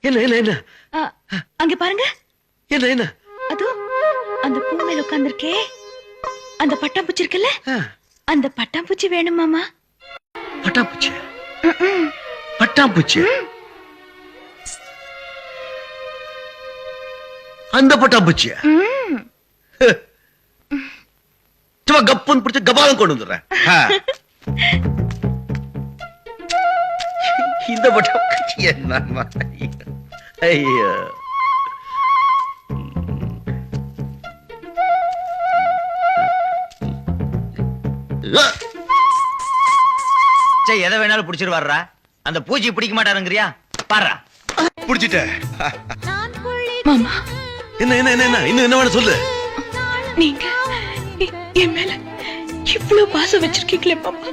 என்ன என்ன என்ன அங்க பாருங்க. என்ன என்ன அதோ அந்த பூ மேல உட்கார்ந்திருக்கே அந்த பட்டாம்பூச்சி இருக்குல்ல, அந்த பட்டாம்பூச்சி வேணும் மாமா. பட்டாம்பூச்சி? பட்டாம்பூச்சி? அந்த பட்டாம்பூச்சியா? சும்மா கப்புன்னு பிடிச்ச கபாலம் கொண்டு வந்துடுறேன். இந்த பட்டாம்பூச்சி என்ன? ஐயோ, எதை வேணாலும் புடிச்சிட்டு வர்றா. அந்த பூச்சி பிடிக்க மாட்டாருங்கிறியா? பாரு, புடிச்சிட்ட. மாமா, என்ன என்ன என்ன இன்னும் என்ன வேணும் சொல்லு. நீங்க என் மேல இவ்வளவு பாசம் வச்சிருக்கீங்களே மாமா.